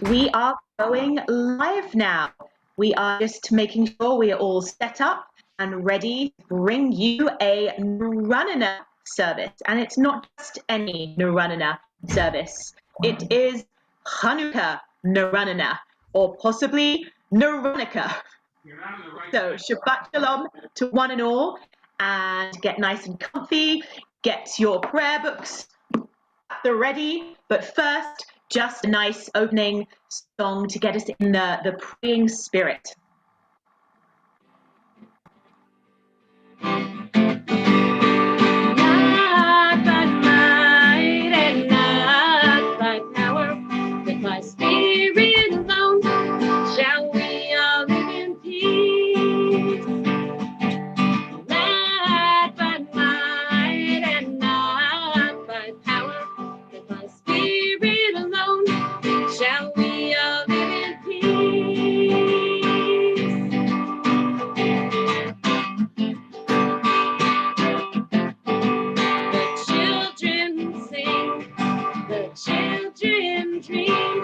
We are going live now. We are just making sure we are all set up and ready to bring you a Nuranana service. And it's not just any Nuranana service. It is Hanukkah Nuranana, or possibly Nuranica. So Shabbat Shalom to one and all, and get nice and comfy, get your prayer books at the ready, but first, just a nice opening song to get us in the praying spirit. Not by might and not by power, with my spirit alone shall we all live in peace. Not by might and not by power, with my spirit alone shall we all live in peace. The children sing, the children dream.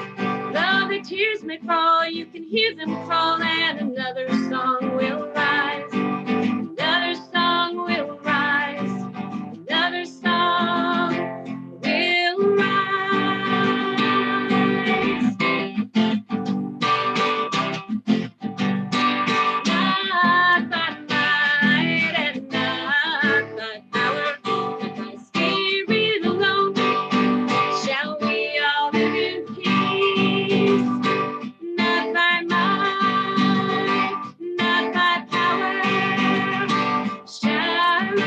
Though the tears may fall, you can hear them call, and another song will rise. Another song will rise. Another song will rise. Not by might and not by power, but by spirit alone shall we all live in peace. Not by might, not by power, shalom.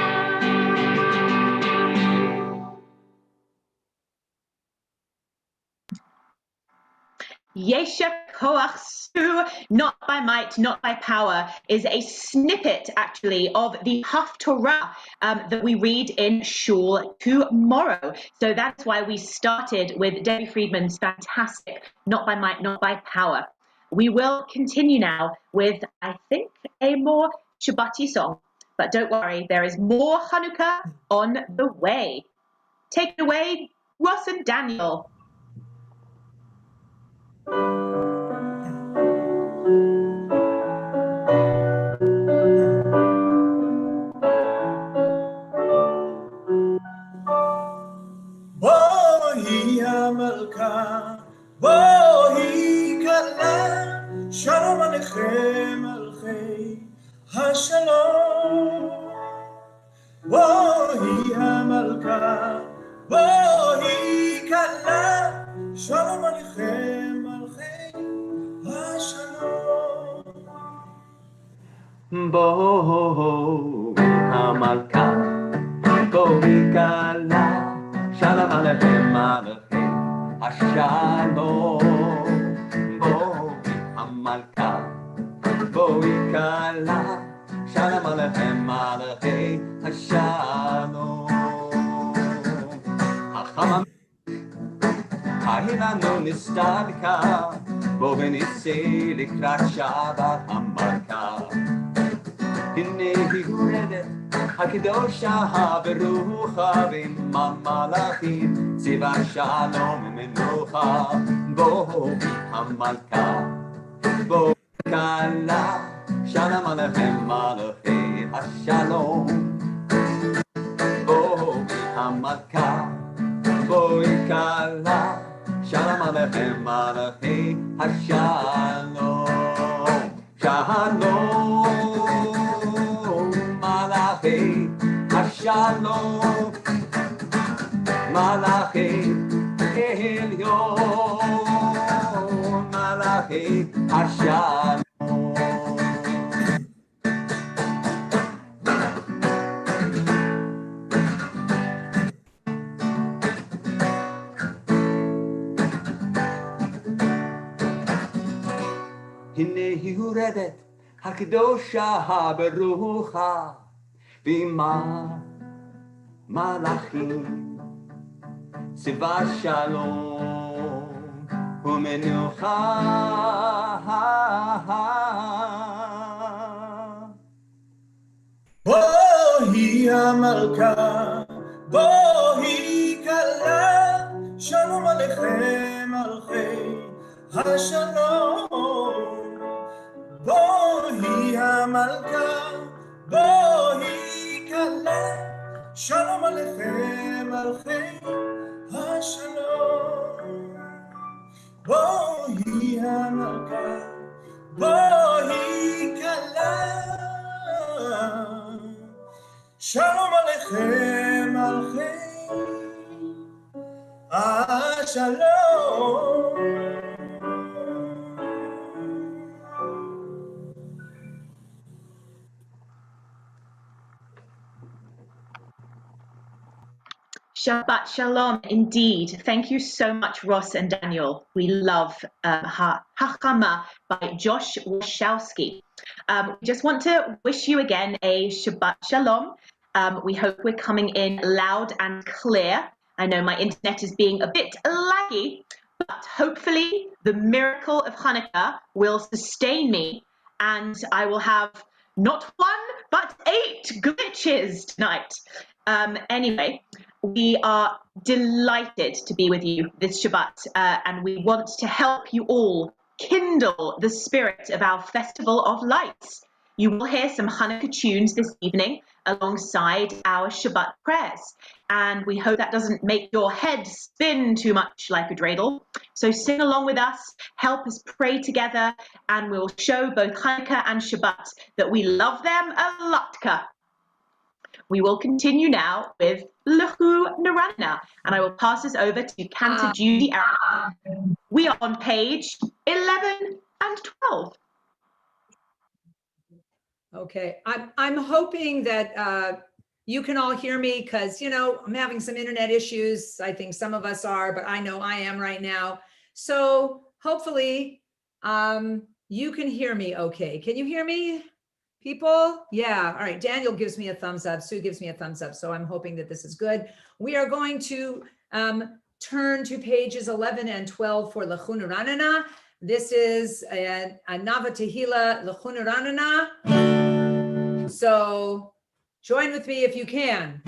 Yesha Koach Su, not by might, not by power, is a snippet actually of the Haftorah that we read in Shul tomorrow. So that's why we started with Debbie Friedman's fantastic Not by Might, Not by Power. We will continue now with, I think, a more Shabbati song. But don't worry, there is more Hanukkah on the way. Take it away, Ross and Daniel. בואי המלכה, בואי כלה, שלום עליכם מלכי השלום. בואי המלכה, בואי כלה, שלום עליכם מלכי השלום. בואי המלכה, בואי כלה, שלום עליכם מלכי השלום. בואי המלכה, בואי כלה, שלום עליכם מלכי השלום. החמם היי לנו נסתלקה, בוא וניסה לקראת שבת המלכה. הנה היא הורדת הקדושה ברוחה, ועם המלאכים ציווה שלום ומנוחה. בואי המלכה, בואי כלה, שלום עליכם מלכי השלום. בואי המלכה, בואי כלה, שלום עליכם מלכי השלום. שלום מלאכי השלום, מלאכי עליון, מלאכי השלום. הנה היא יורדת הקדושה ברוחה, ועם המלאכים ציווה שלום ומנוחה. בואי המלכה, בואי כלה, שלום עליכם מלכי השלום, בואי המלכה, בואי כלה, שלום עליכם מלכי השלום. בואי המלכה, בואי כלה, שלום עליכם מלכי השלום. Shabbat Shalom, indeed. Thank you so much, Ross and Daniel. We love Hachama by Josh Wachowski. We just want to wish you again a Shabbat Shalom. We hope we're coming in loud and clear. I know my internet is being a bit laggy, but hopefully the miracle of Hanukkah will sustain me and I will have not 1, but 8 glitches tonight. Anyway, we are delighted to be with you this Shabbat, and we want to help you all kindle the spirit of our Festival of Lights. You will hear some Hanukkah tunes this evening alongside our Shabbat prayers, and we hope that doesn't make your head spin too much like a dreidel. So sing along with us, help us pray together, and we'll show both Hanukkah and Shabbat that we love them a lotka. We will continue now with Lechu Naranna, and I will pass this over to Cantor Judy Arrow. We are on page 11 and 12. Okay, I'm hoping that you can all hear me because, you know, I'm having some internet issues. I think some of us are, but I know I am right now. So hopefully you can hear me okay. Can you hear me? People? Yeah. All right. Daniel gives me a thumbs up. Sue gives me a thumbs up. So I'm hoping that this is good. We are going to turn to pages 11 and 12 for Lechu Naranna. This is a Nava Tehillah Lechu Naranna. So join with me if you can.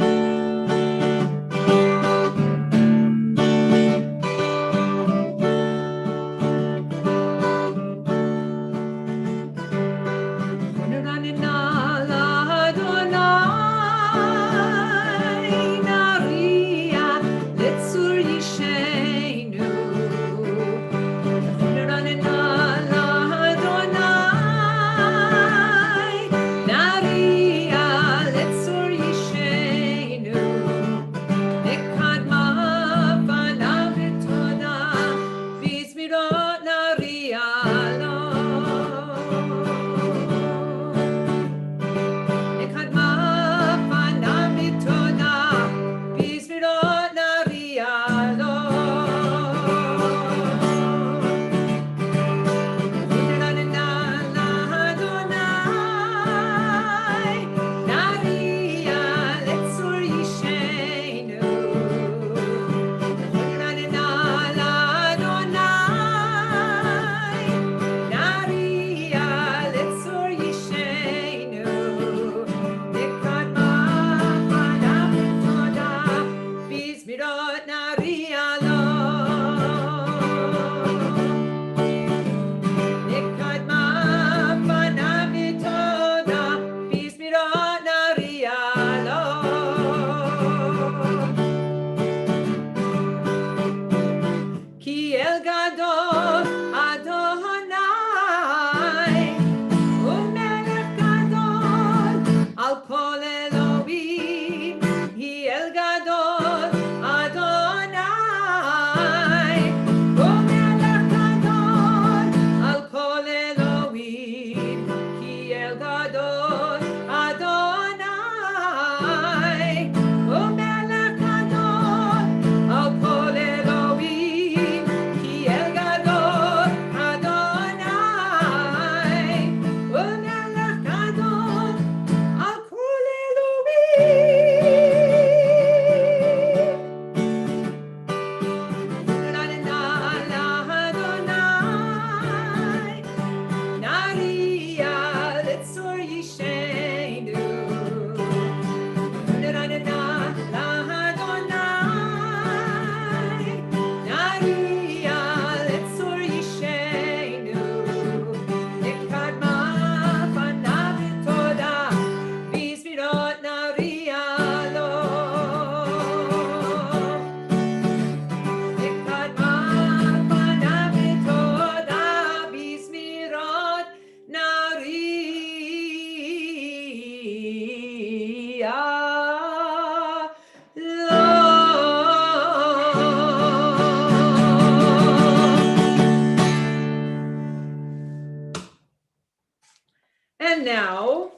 And now,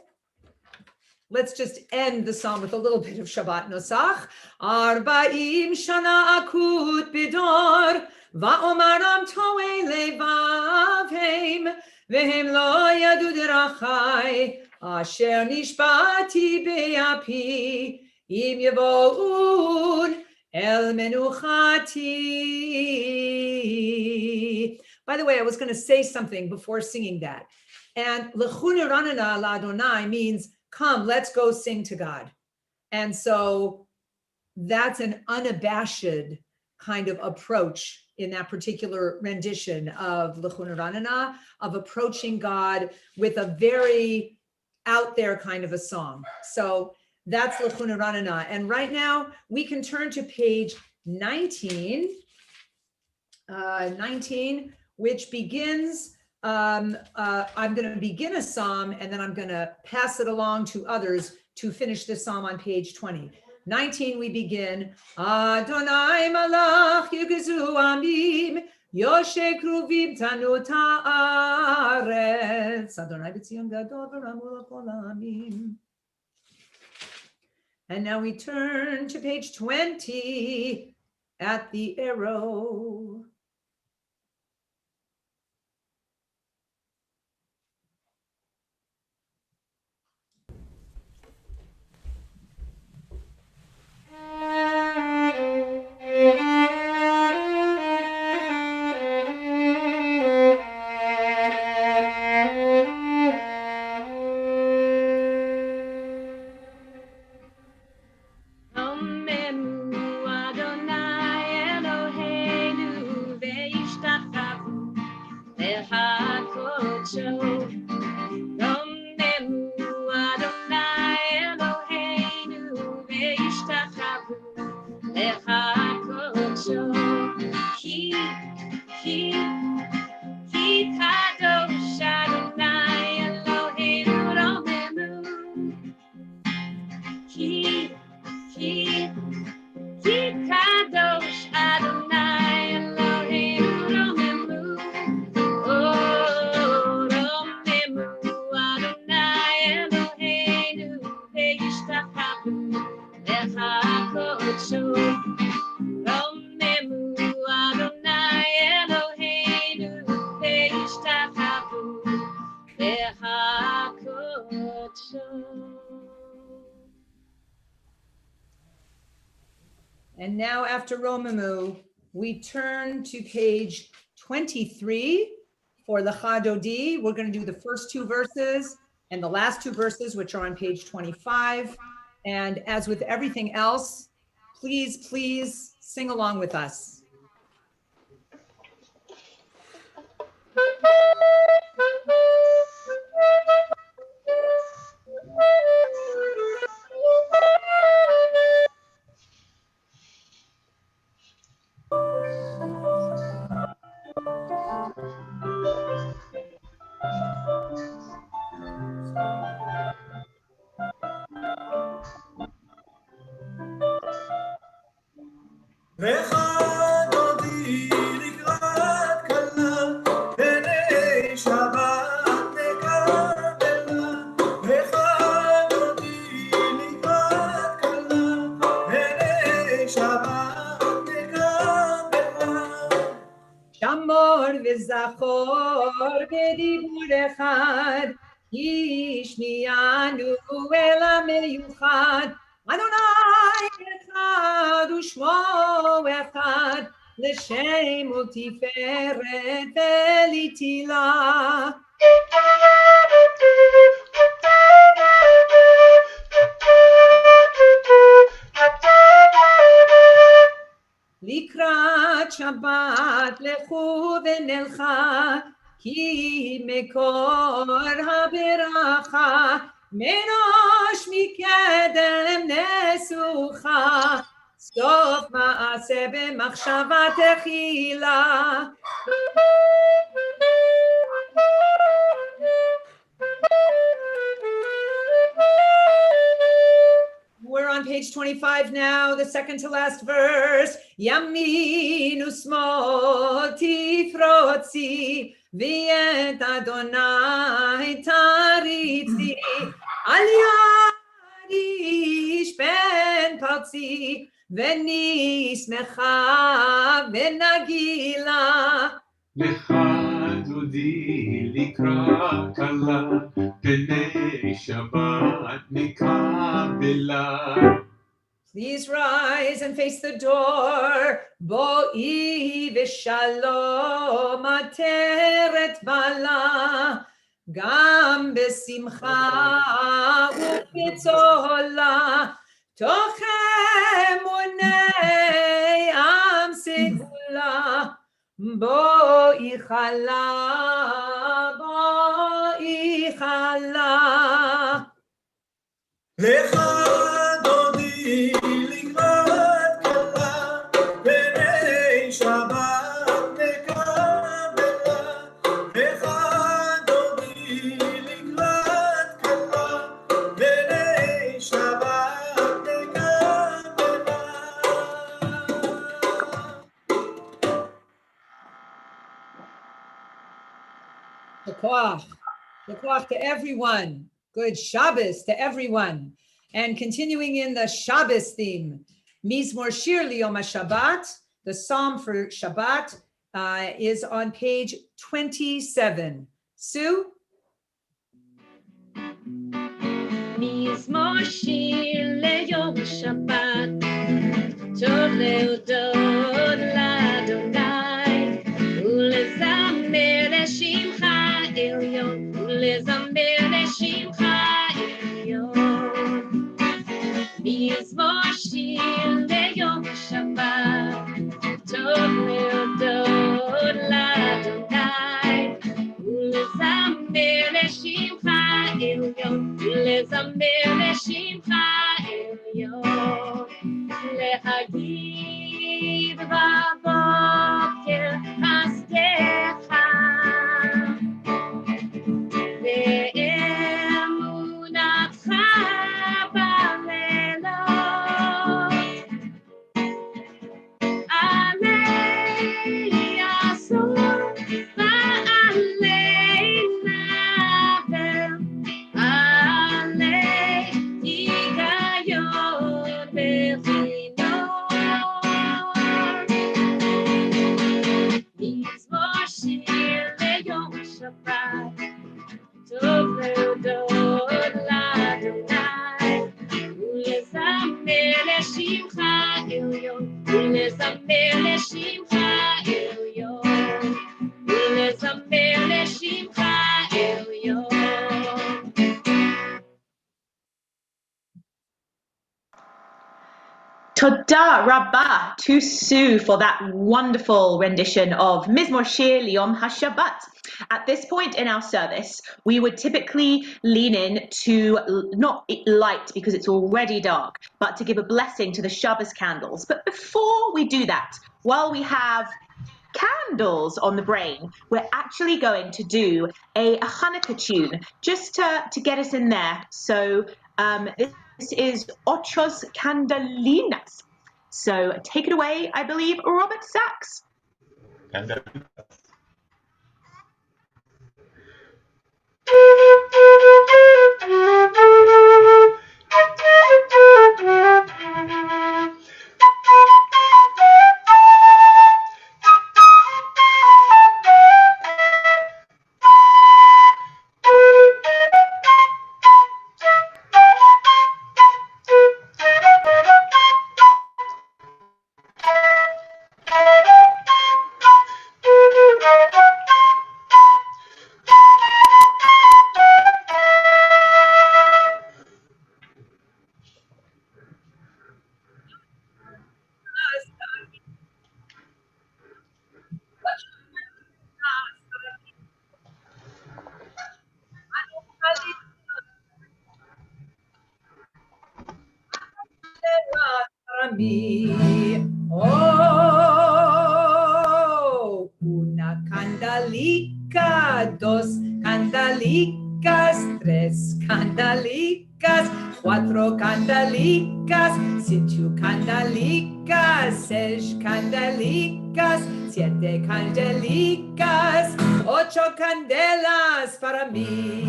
let's just end the psalm with a little bit of Shabbat Nosach. Arba'im shana akut bidor, va'omaram to'e levavhem, vehem lo yadu derachai, asher nishbati be'api, im yevo'un el menuchati. By the way, I was going to say something before singing that. And Lechunu ranana la'Adonai means, come, let's go sing to God. And so that's an unabashed kind of approach in that particular rendition of Lechunu ranana, of approaching God with a very out there kind of a song. So that's Lechunu ranana. And right now we can turn to page 19, which begins, I'm going to begin a psalm and then I'm going to pass it along to others to finish the psalm on page 20. 19, we begin, Adonai malach yigzu amim, Yoshe kruvim tanu ta'aretz, Adonai b'tzion gadol v'ramu l'kol ha'amim. And now we turn to page 20 at the arrow. And now after Romamu, we turn to page 23 for Lecha Dodi. We're going to do the first two verses and the last two verses, which are on page 25. And as with everything else, please, please sing along with us. וזכור בדיבור אחד, השמיענו אל המיוחד, אדוני אחד ושמו אחד, לשם ולתפארת ולתהילה. לקראת שבת לכו ונלכה, כי מקור הברכה, מראש מקדם נסוכה, סוף מעשה במחשבה תחילה. We're on page 25 now, the second to last verse. Yamin usmol tifrotzi, v'et Adonai taritzi. Yarish ben parzi ונשמחה ונגילה. לך דודי לקראת כלה, פני שבת מקבלה. Please rise and face the door. Bo'i v'shalom ateret bala. Gam besimcha u'bitzola. Tochem unei am segula. Bo'i chala, bo'i chala. לך דודי לקראת כלה, פני שבת מקבלה. לך דודי לקראת כלה, פני שבת מקבלה. Shakoach to everyone. Good Shabbos to everyone. And continuing in the Shabbos theme, Mizmor Shir Liyom HaShabbat, the Psalm for Shabbat, is on page 27. Sue? מזמור שיר ליום השבת, טוב להודות לאדוני, ולזמר לשמך עליון, ולזמר לשמך עליון. מזמור שיר ליום השבת, טוב להודות לאדוני, ולזמר לשמך עליון, ולזמר לשמך עליון. להגיד בבוקר חסדך, ואמונתך בלילות. עלי אסור ועלי נבל, עלי היגיון וכינור. מזמור שיר ליום השבת, טוב להודות לאדוני, ולזמר לשמך עליון, ולזמר לשמך עליון, ולזמר לשמך עליון. Toda Rabbah to Sue for that wonderful rendition of Mizmor Shir Liyom HaShabbat. At this point in our service, we would typically lean in to not light because it's already dark, but to give a blessing to the Shabbos candles. But before we do that, while we have candles on the brain, we're actually going to do a Hanukkah tune just to get us in there. So this is Ochos Candelinas. So take it away, I believe, Robert Sachs. Oh, una candalica, dos candalicas, tres candalicas, cuatro candalicas, cinco candalicas, seis candalicas, siete candelicas, ocho candelas para mí.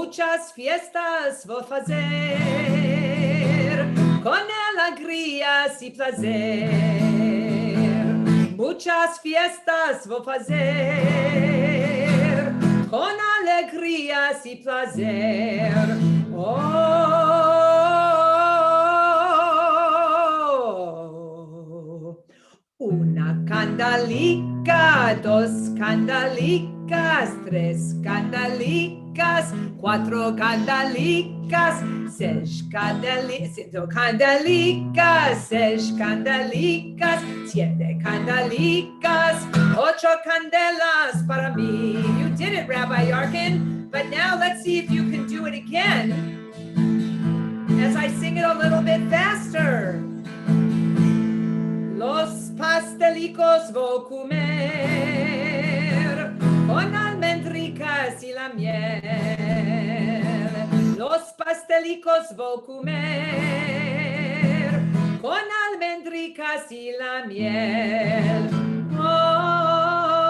muchas fiestas vou fazer, con alegrias y placer. Muchas fiestas vou fazer, con alegrias y placer. Oh, una candalica, dos candalicas, tres candalicas, cuatro candalicas, seis candalicas, seis candalicas, siete candalicas, ocho candelas para mí. You did it, Rabbi Yarkin, but now let's see if you can do it again as I sing it a little bit faster. Los pastelicos voy comer con almendricas y la miel. Los pastelicos voy comer con almendricas y la miel. Oh,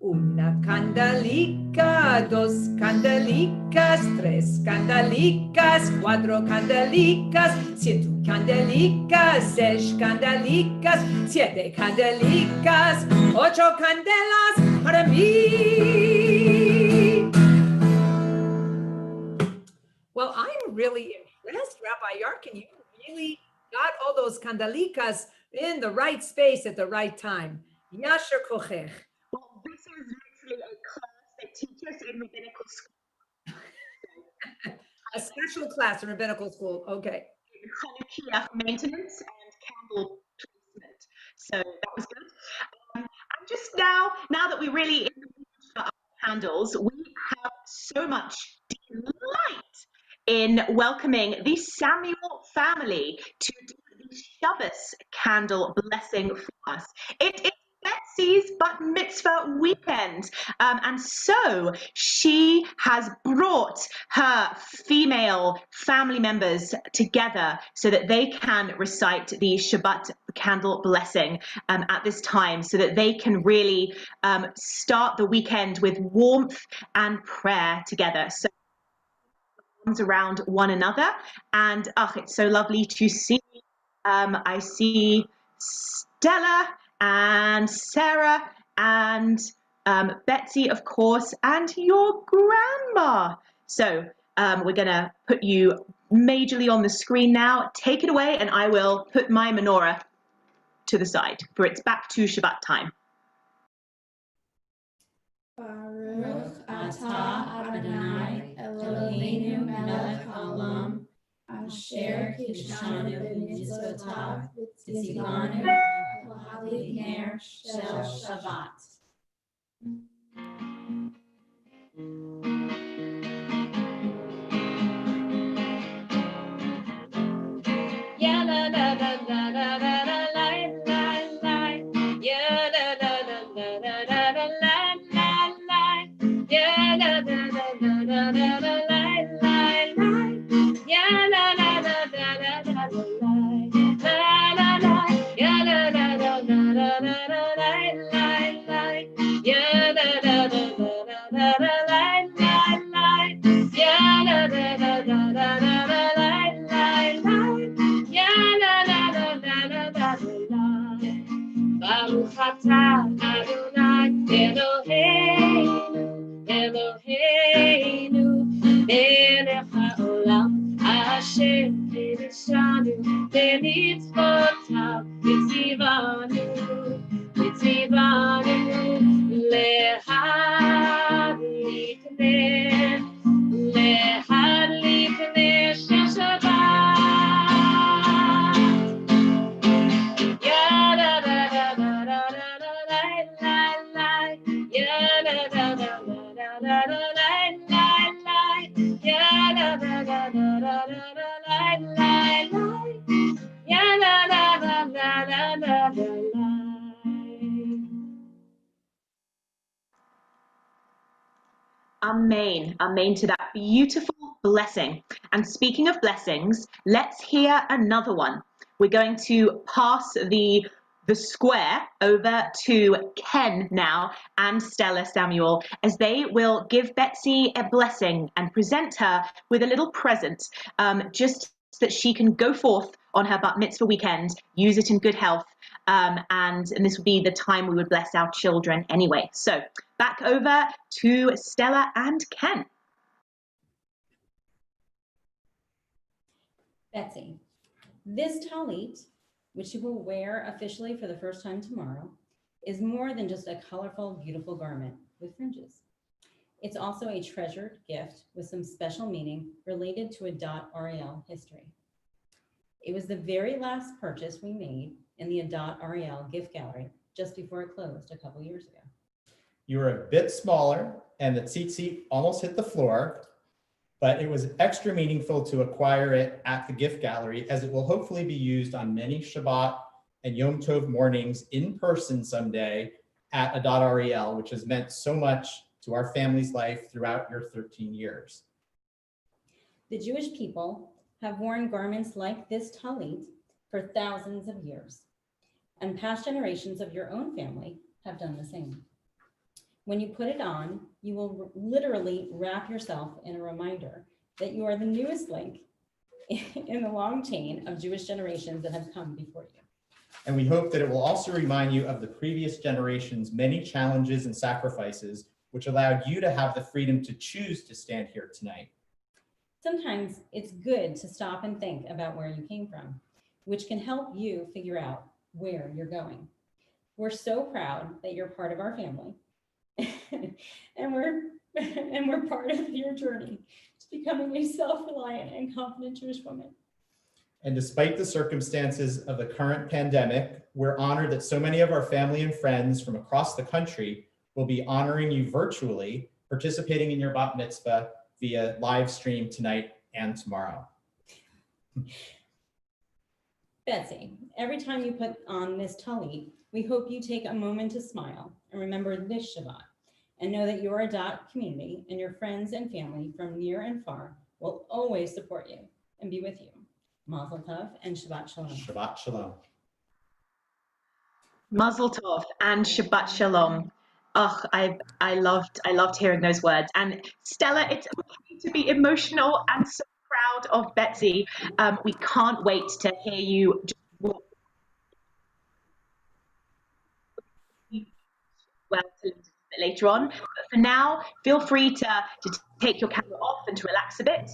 una candalica, dos candalicas, tres candalicas, cuatro candalicas, siete candalicas, seis candalicas, siete candalicas, ocho candelas para mí. Well, I'm really impressed, Rabbi Yarkin. You really got all those candalicas in the right space at the right time. Yasher kochech. Well, this is literally a class they teach us in rabbinical school. A special class in rabbinical school. Okay. Chanukiah maintenance and candle placement. So that was good. And just now that we're really in the mood for our candles, we have so much delight in welcoming the Samuel family to do the Shabbos candle blessing for us. It is Betsy's bat mitzvah weekend, and so she has brought her female family members together so that they can recite the Shabbat candle blessing at this time, so that they can really start the weekend with warmth and prayer together. So arms around one another, and it's so lovely to see. I see Stella and Sarah and Betsy, of course, and your grandma. So we're going to put you majorly on the screen now. Take it away, and I will put my menorah to the side, for it's back to Shabbat time. Baruch atah Adonai Eloheinu melech haolam asher kidshanu b'mitzvotav v'tzivanu l'hadlik ner shel Shabbat. Yeah, la la la la la la la la la la. Yeah, la la la la la la la la la la. Yeah, la la la la la la la la la la. Yeah, la la la la la la la la. La la la. Yeah, la la la la la la la la la la. Yeah, la la la la la la la la la. Yeah, la la la la la la la la. Baruch atah Adonai Eloheinu, Eloheinu, melech haolam, asher kidshanu b'mitzvotav, v'tzivanu lehadlik ner shel Shabbat. Yeah, la la la la la la la la la. Yeah, la la la la la la la la la. Yeah, la la la la la la la la. Yeah, la la la la la la la. Amen. Amen to that beautiful blessing. And speaking of blessings, let's hear another one. We're going to pass the the square over to Ken now and Stella Samuel, as they will give Betsy a blessing and present her with a little present, just so that she can go forth on her bat mitzvah weekend, use it in good health, and this would be the time we would bless our children anyway. So back over to Stella and Ken. Betsy, this talit, which you will wear officially for the first time tomorrow, is more than just a colorful, beautiful garment with fringes. It's also a treasured gift with some special meaning related to Adat Ari history. It was the very last purchase we made in the Adat Ari gift gallery just before it closed a couple years ago. You were a bit smaller and the tzitzit almost hit the floor, but it was extra meaningful to acquire it at the gift gallery, as it will hopefully be used on many Shabbat and Yom Tov mornings in person someday at Adat Ari, which has meant so much to our family's life throughout your 13 years. The Jewish people have worn garments like this talit for thousands of years, and past generations of your own family have done the same. When you put it on, you will literally wrap yourself in a reminder that you are the newest link in the long chain of Jewish generations that have come before you. And we hope that it will also remind you of the previous generation's many challenges and sacrifices, which allowed you to have the freedom to choose to stand here tonight. Sometimes it's good to stop and think about where you came from, which can help you figure out where you're going. We're so proud that you're part of our family. and we're part of your journey to becoming a self-reliant and confident Jewish woman. And despite the circumstances of the current pandemic, we're honored that so many of our family and friends from across the country will be honoring you virtually, participating in your bat mitzvah via live stream tonight and tomorrow. Betsy, every time you put on this talit, we hope you take a moment to smile and remember this Shabbat, and know that your Adat community and your friends and family from near and far will always support you and be with you. Mazel Tov and Shabbat Shalom. Shabbat Shalom. Mazel Tov and Shabbat Shalom. Oh, I loved hearing those words. And Stella, it's okay to be emotional and so proud of Betsy. We can't wait to hear you just walk well a little bit later on. But for now, feel free to take your camera off and to relax a bit.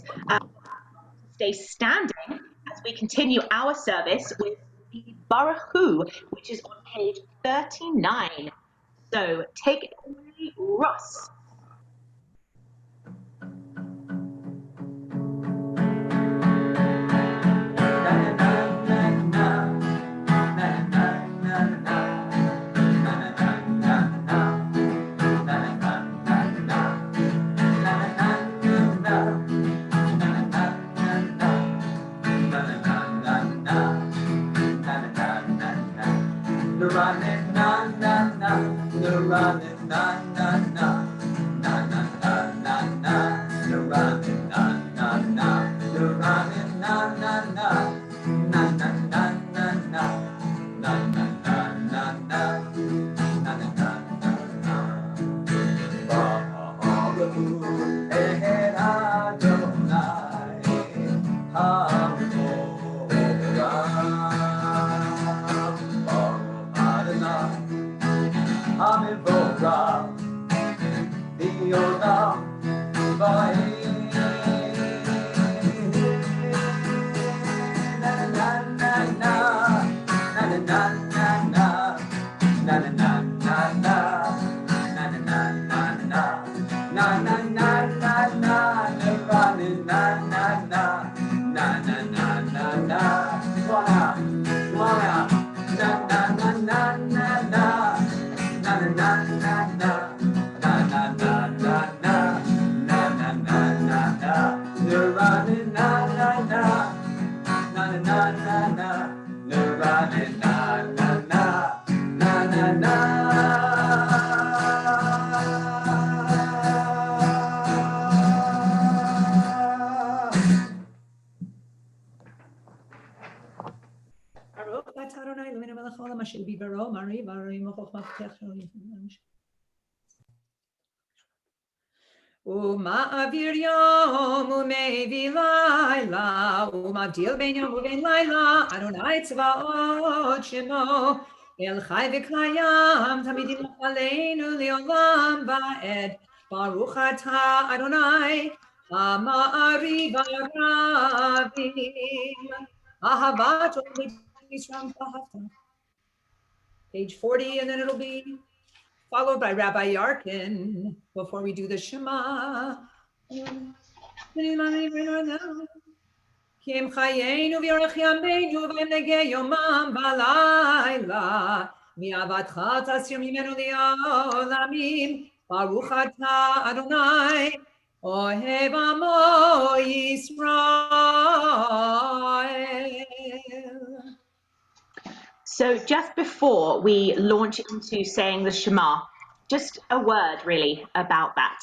Stay standing as we continue our service with the Baruch Hu, which is on page 39. So take it away, Ross. ומעביר יום ומביא לילה, ומבדיל בין יום ובין לילה, אדוני צבאות שמו, אל חי וקיים, תמיד ימלוך עלינו לעולם ועד. ברוך אתה אדוני, המעריב הרבים, אהבת עולמי strong אהבת. Page 40, and then it'll be followed by Rabbi Yarkin before we do the Shema. כי הם חיינו ויארך ימינו והם נגי יומם בלילה, מאהבתך תסיר ממנו לעולמים. ברוך אתה אדוני, אוהב עמו ישראל. So just before we launch into saying the Shema, just a word really about that.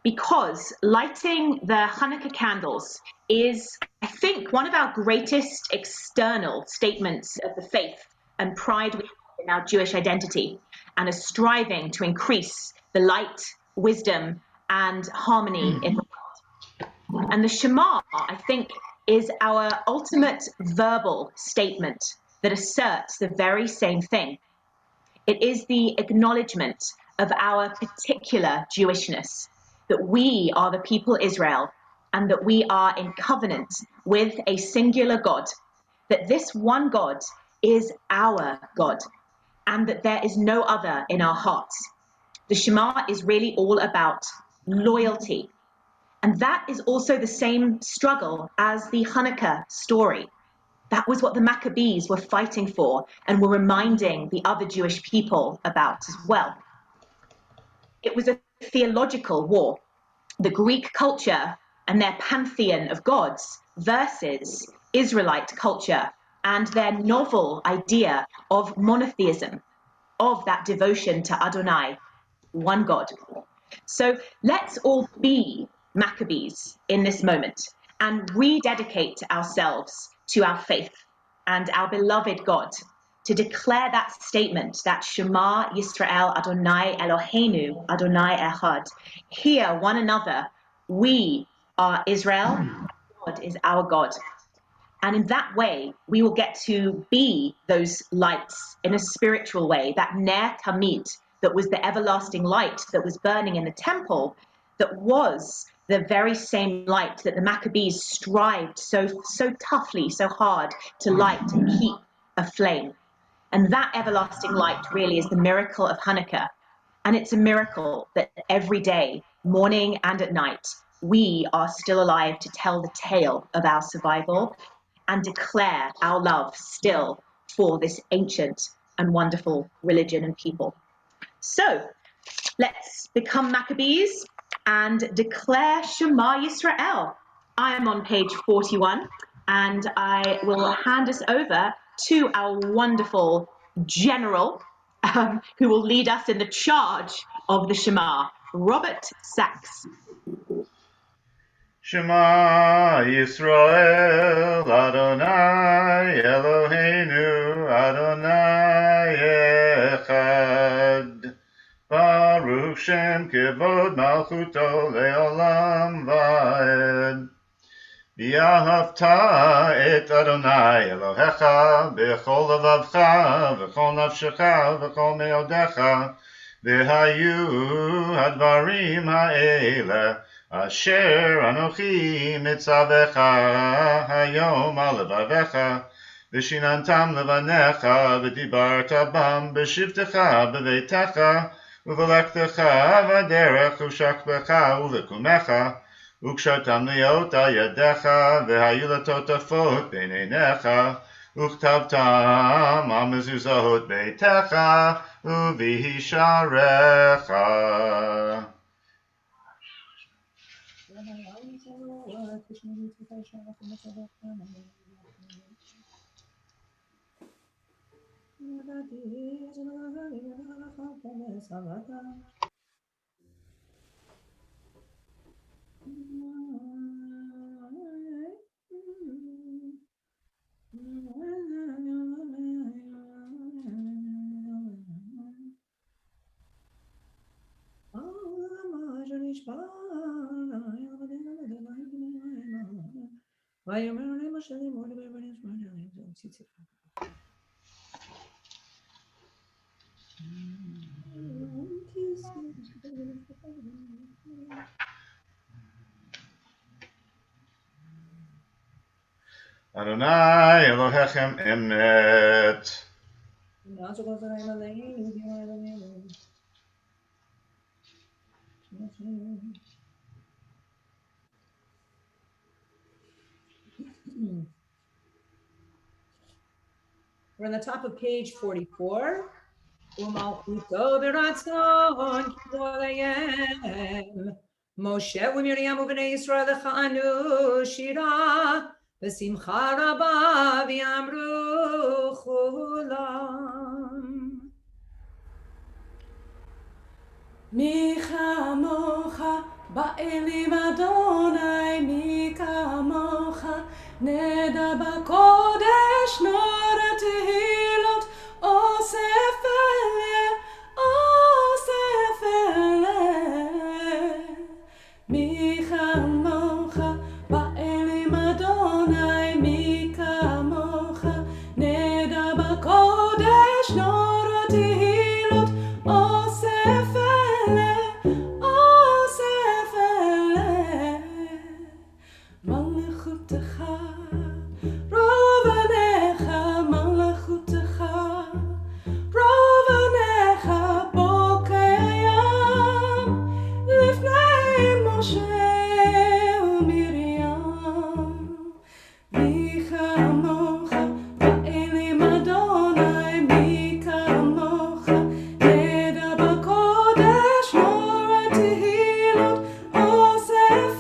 Because lighting the Hanukkah candles is, I think, one of our greatest external statements of the faith and pride we have in our Jewish identity, and a striving to increase the light, wisdom, and harmony in the world. And the Shema, I think, is our ultimate verbal statement that asserts the very same thing. It is the acknowledgement of our particular Jewishness, that we are the people Israel, and that we are in covenant with a singular God, that this one God is our God, and that there is no other in our hearts. The Shema is really all about loyalty. And that is also the same struggle as the Hanukkah story. That was what the Maccabees were fighting for and were reminding the other Jewish people about as well. It was a theological war. The Greek culture and their pantheon of gods versus Israelite culture and their novel idea of monotheism, of that devotion to Adonai, one God. So let's all be Maccabees in this moment and rededicate ourselves to our faith and our beloved God, to declare that statement, that Shema Yisrael Adonai Eloheinu Adonai Echad. Hear one another. We are Israel. God is our God. And in that way, we will get to be those lights in a spiritual way, that Ner Tamid, that was the everlasting light that was burning in the temple, that was the very same light that the Maccabees strived so toughly, so hard to light and keep aflame. And that everlasting light really is the miracle of Hanukkah. And it's a miracle that every day, morning and at night, we are still alive to tell the tale of our survival and declare our love still for this ancient and wonderful religion and people. So let's become Maccabees and declare Shema Yisrael. I am on page 41, and I will hand us over to our wonderful general who will lead us in the charge of the Shema, Robert Sachs. Shema Yisrael, Adonai Eloheinu, Adonai Echad. Baruch Shem Kevod Malchuto Leolam Vaed. V'ahavta et Adonai Elohecha b'chol levavcha v'chol nafshecha v'chol meodecha v'hayu hadvarim ha'ele asher anochi mitzavecha hayom al levavecha v'shinantam levanecha v'dibarta bam b'shivtecha b'veitecha uv'lektecha v'derech u'shakbecha u'lekumecha וקשרתם להיות על ידיך, והיו לטוטפות בין עיניך, וכתבתם על מזוזות ביתך, ובשעריך. Adonai Elohechem emet. We're on the top of page 44. Umalchuto b'ratzon kidolayem. Moshe u'Miriam u'bnei Yisrael cha'anu shira b'simcha rabba v'yamru chulam. מי כמוך באלים אדוני, מי כמוך נדע בקודש נור תהילות, אוסף אלה, מי כמוך באלים אדוני, מי כמוך נדע בקודש נור תהילות, אוסף מלכותך רוב עניך, מלכותך רוב עניך בו קיים, לפני משה ומרים. מי כמוך באלים אדוני, מי כמוך נדע בקודש נור תהילות, אוסף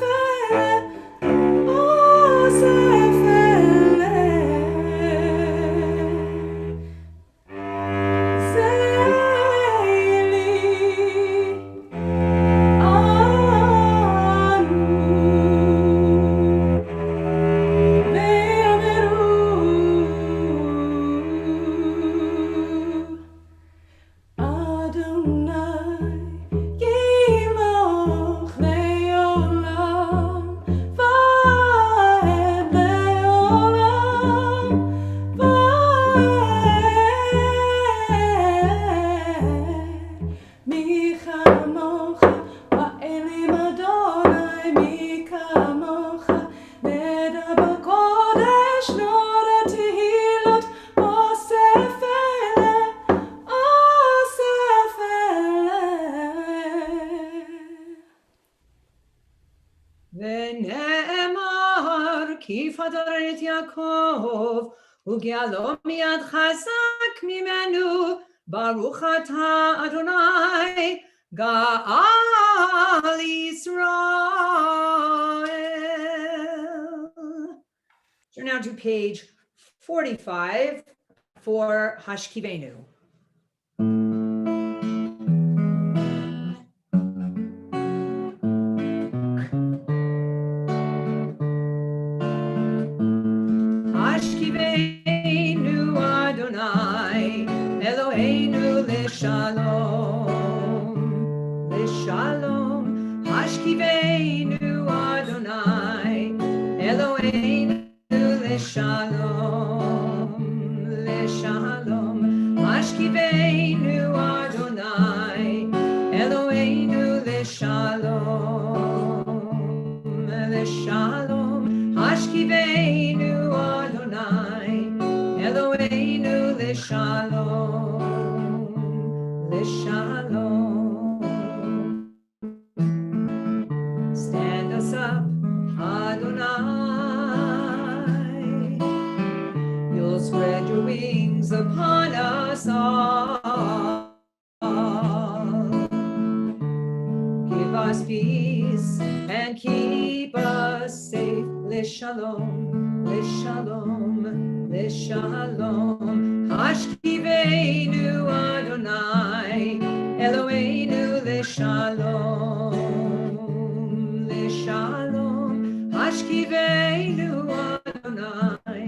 וגאלו מיד חזק ממנו, ברוך אתה אדוני גאל ישראל. Turn now to page 45 for Hashkivenu. Hashkivenu Adonai, Eloheinu l'shalom, l'shalom. Hashkivenu Adonai, Eloheinu l'shalom, l'shalom. Hashkivenu Adonai, Eloheinu l'shalom, l'shalom. Hashkivenu Adonai, Eloheinu l'shalom, l'shalom. Stand us up, Adonai. You'll spread your wings upon us all. Give us peace and keep us safe. L'shalom, l'shalom, l'shalom. Hashkivenu Adonai, Eloheinu l'shalom, l'shalom. Hashkivenu Adonai,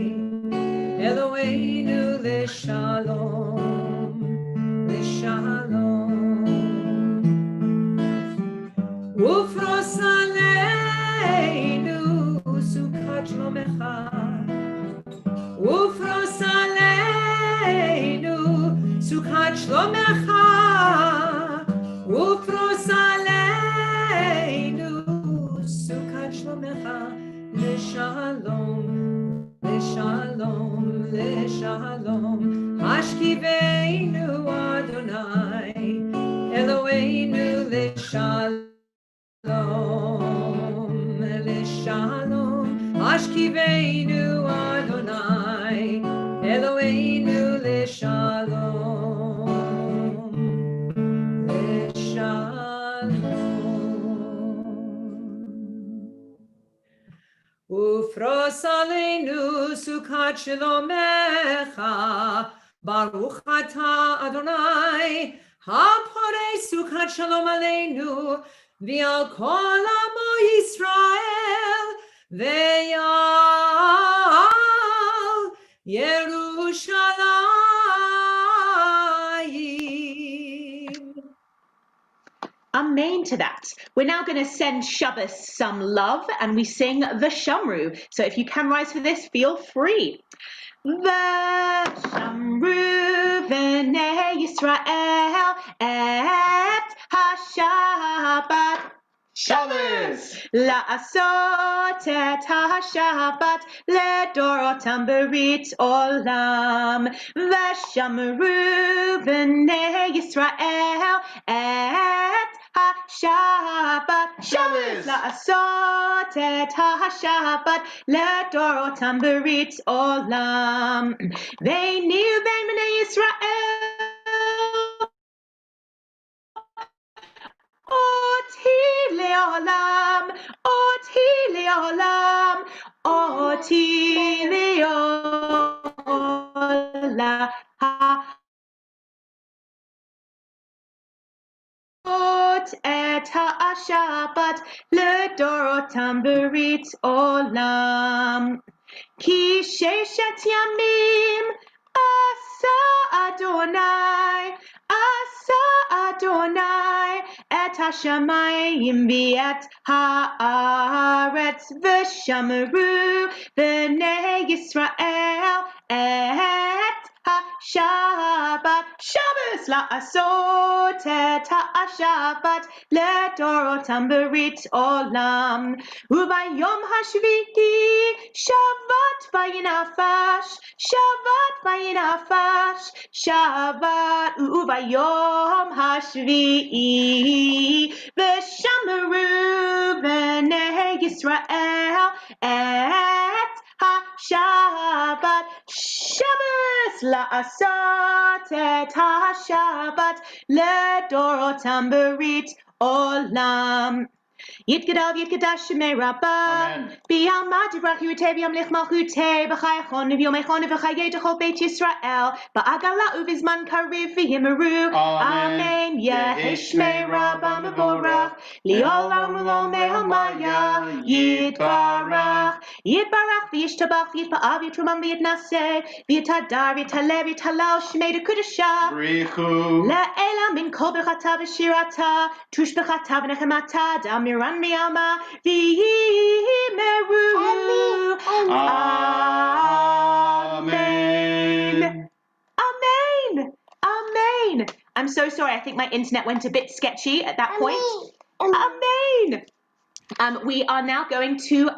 Eloheinu l'shalom, l'shalom. ופרוס עלינו סוכת שלומך, ופרוס עלינו סוכת שלומך, ופרוס עלינו סוכת שלומך, לשלום, לשלום, לשלום, השכיבנו אדוני, אלוהינו לשלום, לשלום, השכיבנו אדוני, אלוהינו לשלום, לשלום. ופרוס עלינו סוכת שלומך, ברוך אתה אדוני, הפורש סוכת שלום עלינו, ועל כל עמו ישראל, ועל ירושלים. Amen to that. We're now going to send Shabbos some love, and we sing the Shamru. So if you can rise for this, feel free. V'shamru v'nei Yisrael et ha-Shabbat Shabbos! La'asot et ha-Shabbat ledorotam berit olam. V'shamru v'nei Yisrael et ha-Shabbat Shabbos! La'asot et ha-Shabbat ledorotam berit olam. Ve'ni v'nei Yisrael Oti leolam, oti leolam, oti leolam. Et ha-Shabbat ledorotam berit olam. Ki sheshet yamim asa Adonai, asa Adonai, et hashamayim v'et haaretz v'shamru v'nei Yisrael et ha-Shabbat. Shabbos la'asot et ha-Shabbat ledorotam berit olam. Ubayom hashvi'i Shabbat vayinafash, Shabbat vayinafash, Shabbat ubayom hashvi'i v'shamru v'nei Yisrael et ha-Shabbat. Shabbos la'asot et ha-Shabbat ledorotam berit olam. Yitgadav Yitgadash Shemei Rabbah B'yamad Yibrach Yutei B'yamlich Malchutei B'chayachon V'yomechon V'chayei D'chol Beit Yisrael Ba'agala Uvizman Kariv V'yimeru Amen Yehi Shmei Rabbah Mevorach Li'olam U'lom Me'omaya Yitbarach Yitbarach V'yishtabach Yitba'av Yitrumam V'yitnaseh V'yitadar V'yitaleh V'yitalal Shmei D'Kudashah Brichu! La'ela Min Kol B'chata V'shirata Tush B'chata V'nechemata Damiran Miyama V'yimeru Amen. Amen. Amen. I'm so sorry. I think my internet went a bit sketchy at that point. Amen. We are now going to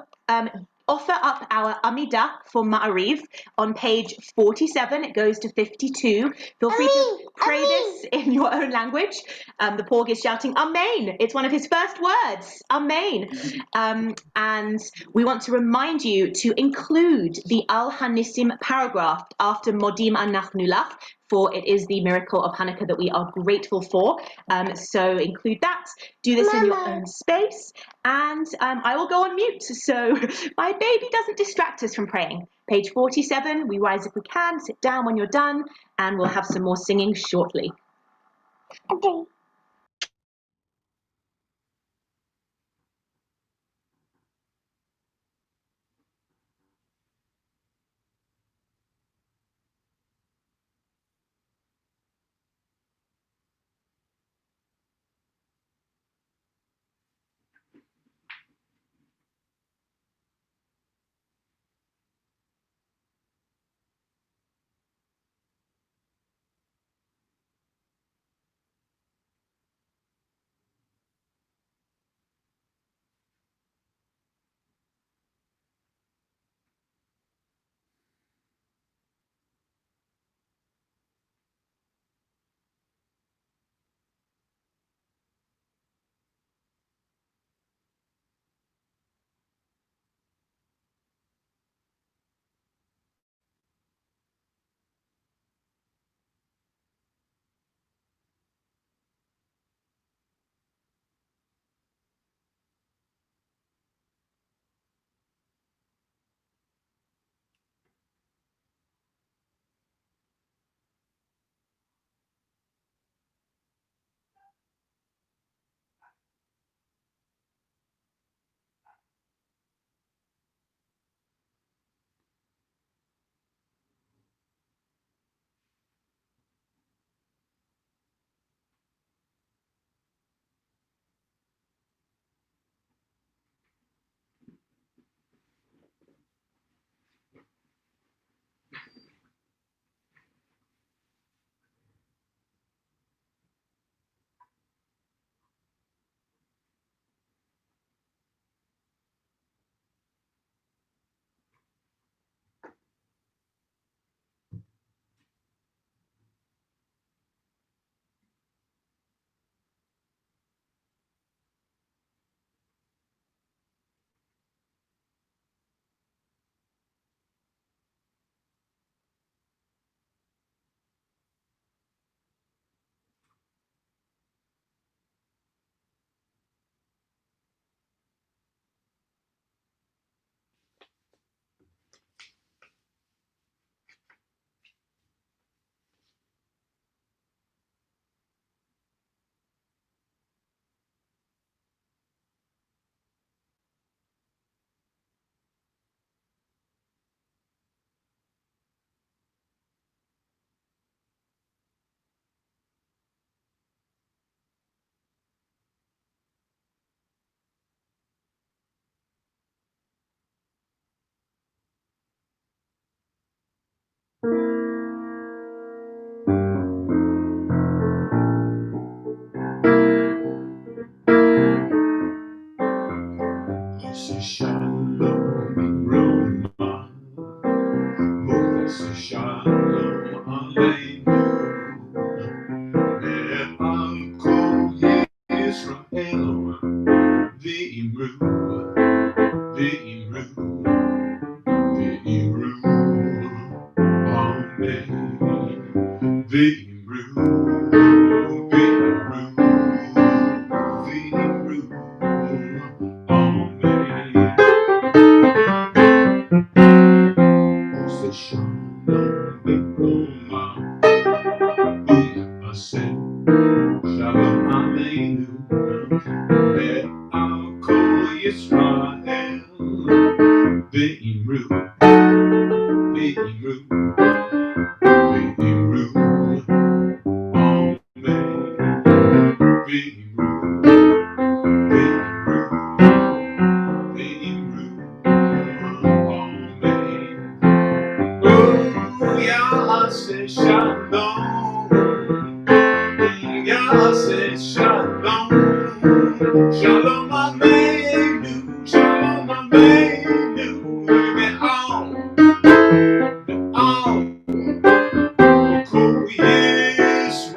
offer up our Amidah for Ma'ariv on page 47. It goes to 52. Feel free to pray this in your own language. The Porg is shouting Amen. It's one of his first words. Amen. And we want to remind you to include the Al Hanissim paragraph after Modim Anachnu Lach, for it is the miracle of Hanukkah that we are grateful for. So include that. Do this in your own space. And I will go on mute so my baby doesn't distract us from praying. Page 47, we rise if we can, sit down when you're done, and we'll have some more singing shortly. Okay. Shalom Aleinu, Be'al Kol Yisrael, Ve'imru, Ve'imru, Ve'imru, Amen, Ve'imru, Ve'imru, Ve'imru, Amen. Oh, Ya'aseh Shalom, Ya'aseh Shalom, Shalom Aleinu, Shalom Aleinu, Be'al, Be'al, Kol Yisrael,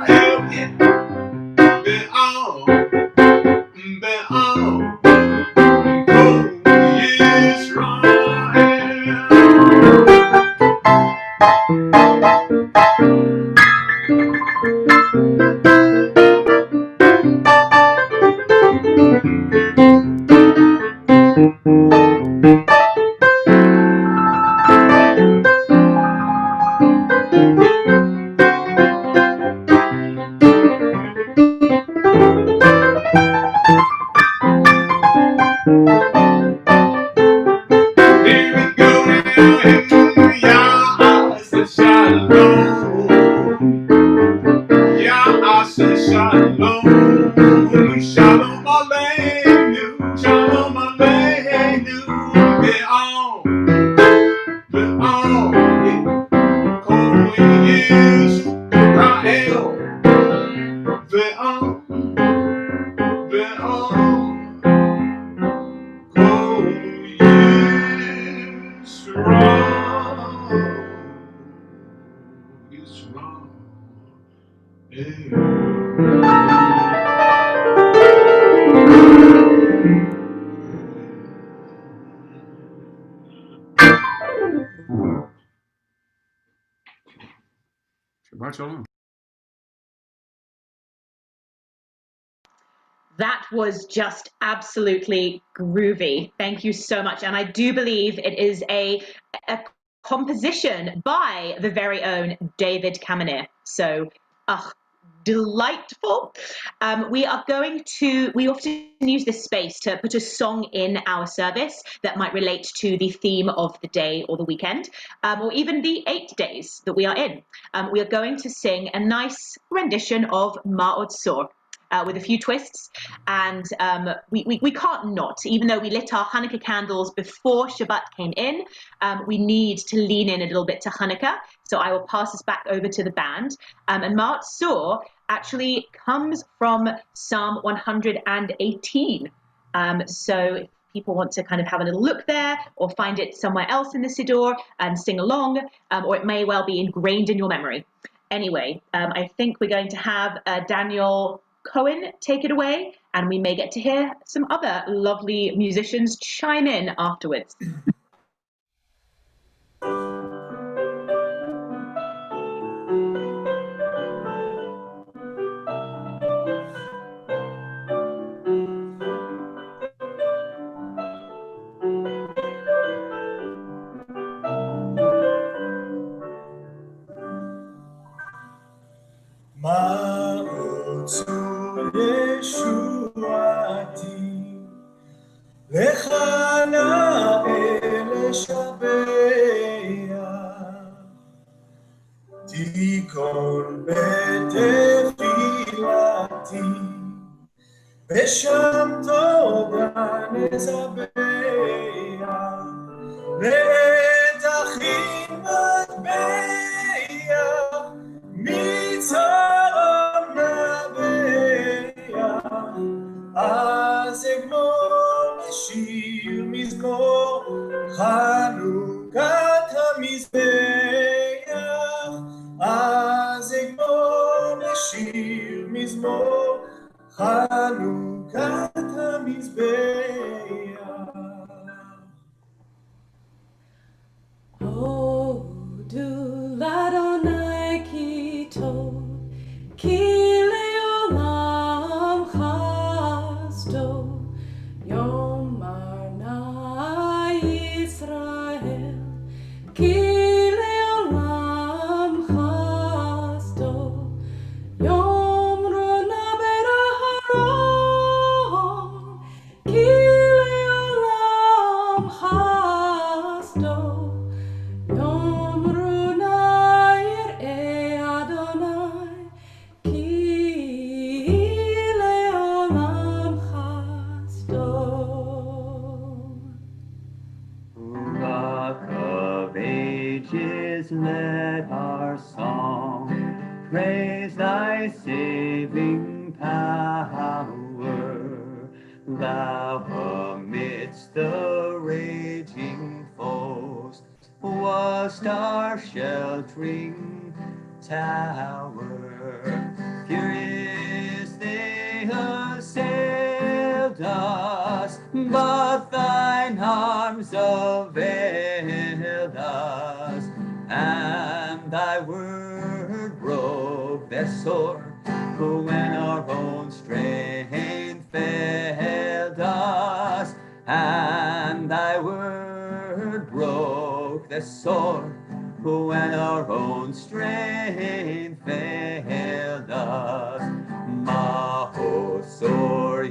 yeah, Be'al, Be'al, Kol Yisrael. Here we go now, Ya'aseh Shalom, Ya'aseh Shalom, Shalom Aleinu, Shalom Aleinu, Be'al, Be'al, Kol Yisrael, Be'al, Be'al, Kol Yisrael, Shabbat Shalom. That was just absolutely groovy. Thank you so much. And I do believe it is a composition by the very own David Kaminer. So, delightful. We often use this space to put a song in our service that might relate to the theme of the day or the weekend, or even the 8 days that we are in. We are going to sing a nice rendition of Ma'od Sur. With a few twists, and we can't not, even though we lit our Hanukkah candles before Shabbat came in, we need to lean in a little bit to Hanukkah. So I will pass this back over to the band. And Ma'at Sur actually comes from Psalm 118. So if people want to kind of have a little look there or find it somewhere else in the Siddur and sing along, or it may well be ingrained in your memory. Anyway, I think we're going to have Daniel Cohen take it away, and we may get to hear some other lovely musicians chime in afterwards. Ma'od Sur Yeshuati Lecha na'el eshabeach Tikon betefilati B'sham toda nezabeach Le'et achim matbeach Mitzaram nabeach Az egmor לשיר מזמור חנוכת המזבח אז אגמור לשיר מזמור חנוכת המזבח Yomar na Yisrael, ki leolam chasto. Yomru na beraharon, ki leolam chasto. Yomru na yir'eh Adonai, ki leolam chasto. Rock of ages, let our song praise thy saving power. Thou amidst the raging foes wast our sheltering tower. Furious they assailed us, but thine arms availed us, and thy word broke their sword. When our own strength failed us, and thy word broke the sword. When our own strength failed us, Mahosor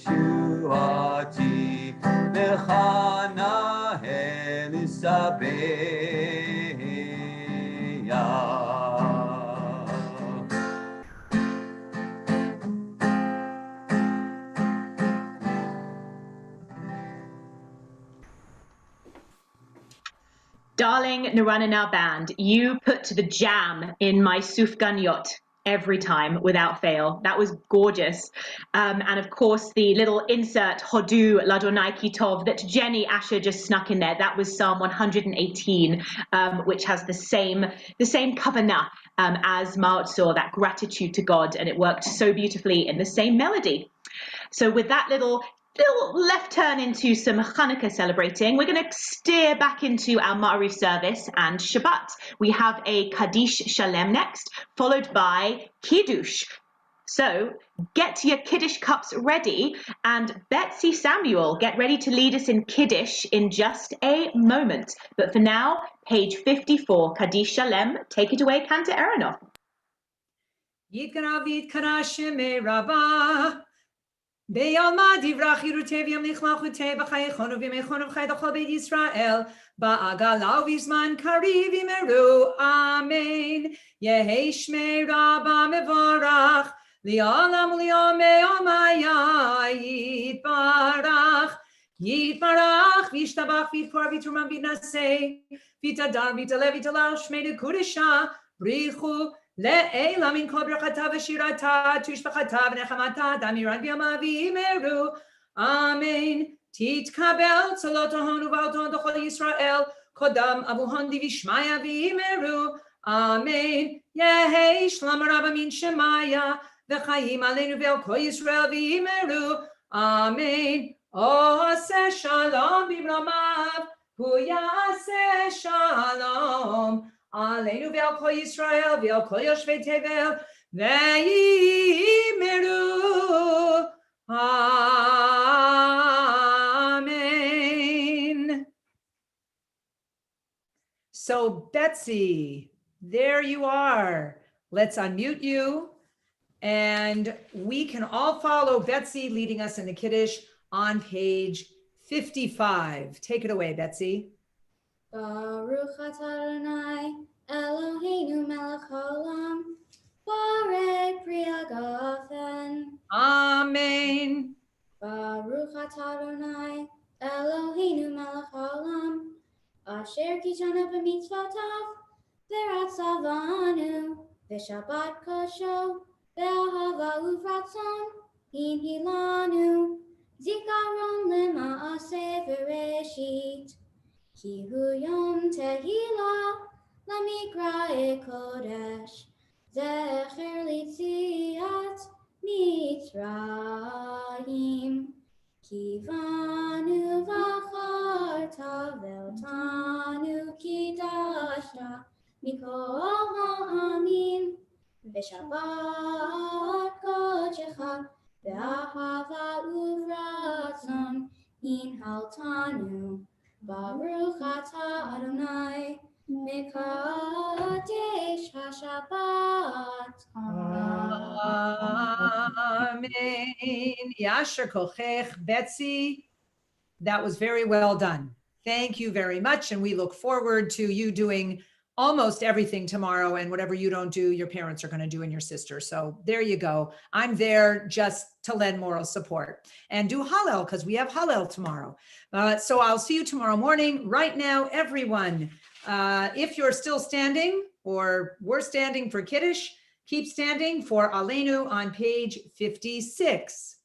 Yeshuati Mechana Elisabeya. Darling Naranana band, you put the jam in my sufganiyot every time without fail. That was gorgeous. And of course, the little insert Hodu Ladonai Kitov that Jenny Asher just snuck in there, that was Psalm 118, which has the same kavanah as Ma'otzor, that gratitude to God, and it worked so beautifully in the same melody. So with that little left turn into some Hanukkah celebrating, we're going to steer back into our Ma'ariv service and Shabbat. We have a Kaddish Shalem next, followed by Kiddush. So get your Kiddush cups ready, and Betsy Samuel, get ready to lead us in Kiddush in just a moment. But for now, page 54, Kaddish Shalem. Take it away, Cantor Aronoff. Yitkana v'yitkana shemei Rabbah. Be'alma divrach yirutei v'yamlich malchutei b'chayechonu v'yamechonu v'chaydochol beit Yisrael ba'agala v'zman kariv yimeru. Amen. Yehei shmei Rabbah mevorach li'olam u'li'omei omaya yitbarach. Yitbarach v'yishtabach v'yitkor v'yitrumam v'yitnaseh v'yitadar v'yitaleh v'yitalal shmei dekudesha brichu Le'ela min kol brachata v'shirata tushbachata v'nechamata damiran b'yama v'imeru. Amen. Titkabel tzolot ohon u'valton d'chol Yisrael kodam avuhon divishmaya v'imeru. Amen. Yehei shlam rabba min shemaya v'chayim aleinu ve'el kol Yisrael v'imeru. Amen. Oseh shalom b'ramav hu yaseh shalom Aleinu ve'al kol Yisrael ve'al kol yoshvei tevel ve'imeru. Amen. So Betsy, there you are. Let's unmute you, and we can all follow Betsy leading us in the Kiddush on page 55. Take it away, Betsy. Baruch atah Adonai Eloheinu melech haolam borei pri hagafen. Amen. Baruch atah Adonai Eloheinu melech haolam asher kitanu b'mitzvotav v'ratzavanu v'shabbat kosho v'ahava uvratzon hinhilanu zikaron lema'aseh v'reshit Ki hu yom tehila lamikrae kodesh zecher litziat Mitzrayim Kivanu v'acharta ve'otanu kidashta mikol ha'amim v'shabbat kodecha ve'ahava uvratzon Ninhaltanu, Baruch Atah Adonai, Mekadesh HaShabbat. Amen. Yasher kochech, Betsy. That was very well done. Thank you very much. And we look forward to you doing almost everything tomorrow, and whatever you don't do, your parents are going to do, and your sister. So there you go. I'm there just to lend moral support and do Hallel, because we have Hallel tomorrow. So I'll see you tomorrow morning. Right now, everyone, if you're still standing or we're standing for Kiddush, keep standing for Aleinu on page 56.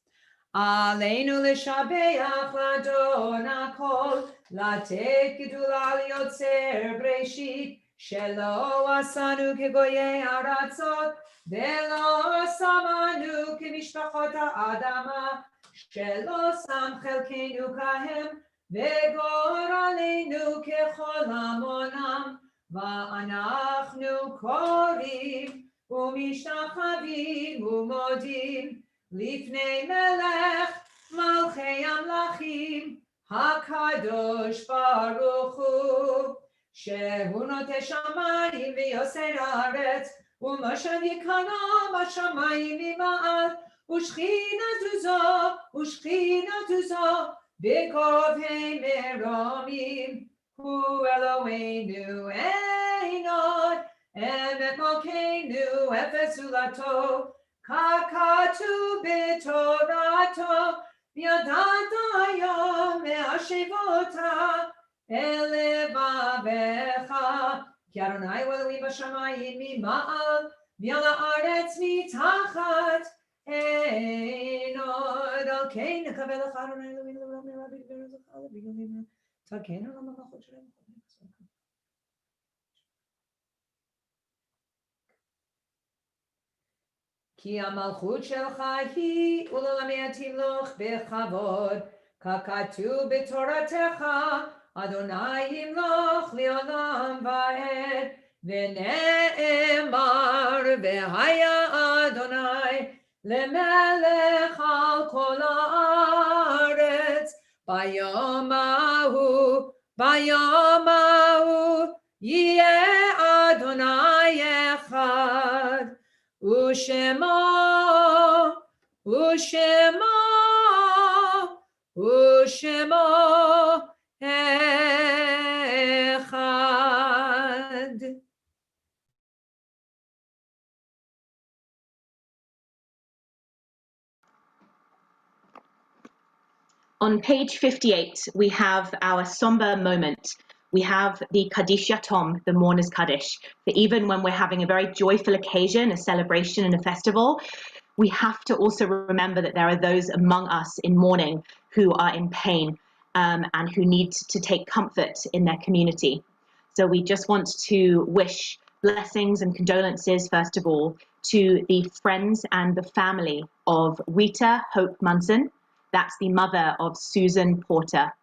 Aleinu l'shabeach l'adon hakol, latet gedula liotzer breshit, shelo asanu kegoyei aratzot, velo samanu kemishpachot ha'adama, shelo sam chelkenu kahem, וגורלנו ככל המונם, ואנחנו קוראים ומשתחווים ומודים לפני מלך מלכי המלכים, הקדוש ברוך הוא, שהוא נוטה שמיים ויוסר הארץ, ומשניקנה בשמיים ממעל, ושכינתו זו בגובהי מרומים, הוא אלוהינו אין עוד, אמת מלכנו אפס זולתו, ככתוב בתורתו, ידעת היום להשבותה אל לבבך, כי אדוני הוא אלוהים בשמיים ממעל, ועל הארץ מתחת. אין עוד, על כן נקווה לך אדוני אלוהינו לעולם מרבי דבר זכה ובגללנו תקנו למלכות שלנו. כי המלכות שלך היא ולעולמי תמלוך בכבוד, ככתוב בתורתך, אדוני ימלוך לעולם ועד, ונאמר והיה אדוני למלך על כל הארץ, ביום ההוא יהיה אדוני אחד, ושמו אחד. On page 58, we have our somber moment. We have the Kaddish Yatom, the mourner's Kaddish. For even when we're having a very joyful occasion, a celebration and a festival, we have to also remember that there are those among us in mourning who are in pain and who need to take comfort in their community. So we just want to wish blessings and condolences, first of all, to the friends and the family of Rita Hope Munson. That's the mother of Susan Porter.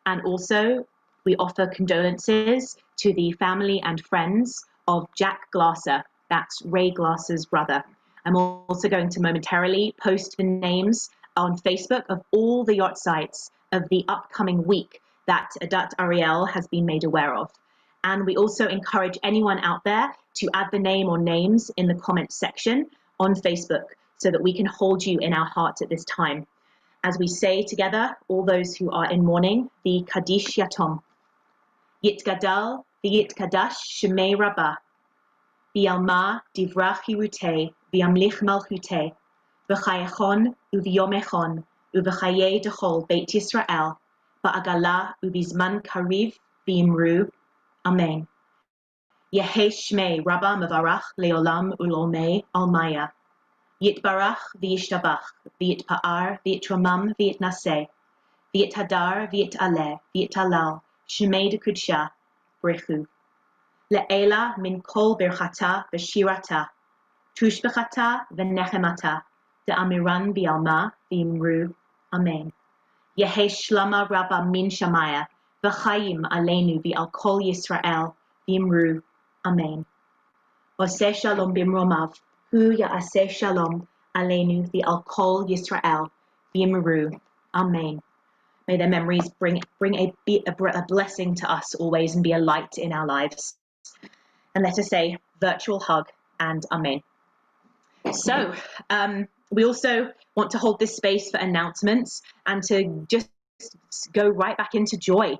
And also, we offer condolences to the family and friends of Jack Glasser. That's Ray Glasser's brother. I'm also going to momentarily post the names on Facebook of all the yacht sites of the upcoming week that Adat Ari has been made aware of. And we also encourage anyone out there to add the name or names in the comments section on Facebook so that we can hold you in our hearts at this time. As we say together, all those who are in mourning, the Kaddish Yatom. Yitgadal v'yitkadash shemei Rabbah, v'yalma divrach hirutei, v'yamlich malchutei, v'chayachon u'v'yomechon, u'v'chayei dechol Beit Yisrael, ba'agala u'bizman kariv v'imru. Amen. Yehei shmei Rabbah mevarach leolam ul'olmei almaya. Yitbarach v'yishtabach, v'yitpa'ar, v'yitramam, v'yitnaseh, v'yithadar, v'yitaleh, v'yitalal, shemei dekudsha, brechu. Le'ela min kol birchata v'shirata, tushbechata v'nechemata, de'amiran bi'alma v'imru. Amen. Yehei shlama Rabbah min shamaya, v'chayim aleinu v'al kol Yisrael, v'imru. Amen. Oseh shalom b'mromav, hu ya'aseh shalom aleinu v'al kol Yisrael, v'imru. Amen. May their memories bring a blessing to us always and be a light in our lives. And let us say virtual hug and amen. So we also want to hold this space for announcements and to just go right back into joy,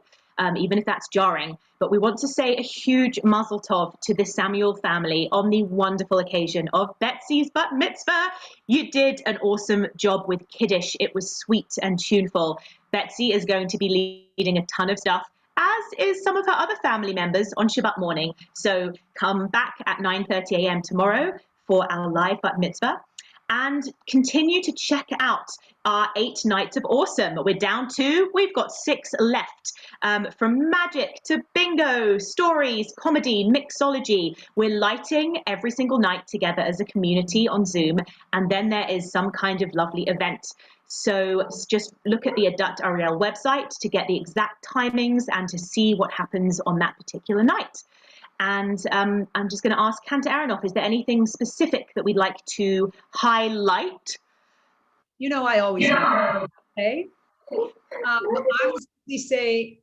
even if that's jarring. But we want to say a huge mazel tov to the Samuel family on the wonderful occasion of Betsy's bat mitzvah. You did an awesome job with Kiddush. It was sweet and tuneful. Betsy is going to be leading a ton of stuff, as is some of her other family members on Shabbat morning. So come back at 9:30 a.m. tomorrow for our live bat mitzvah. And continue to check out our 8 nights of awesome. We're down 2, we've got 6 left. From magic to bingo, stories, comedy, mixology. We're lighting every single night together as a community on Zoom. And then there is some kind of lovely event. So just look at the Adat Ari website to get the exact timings and to see what happens on that particular night. And I'm just going to ask Kanta Aronoff, is there anything specific that we'd like to highlight? You know, I always have. Okay. I will simply say,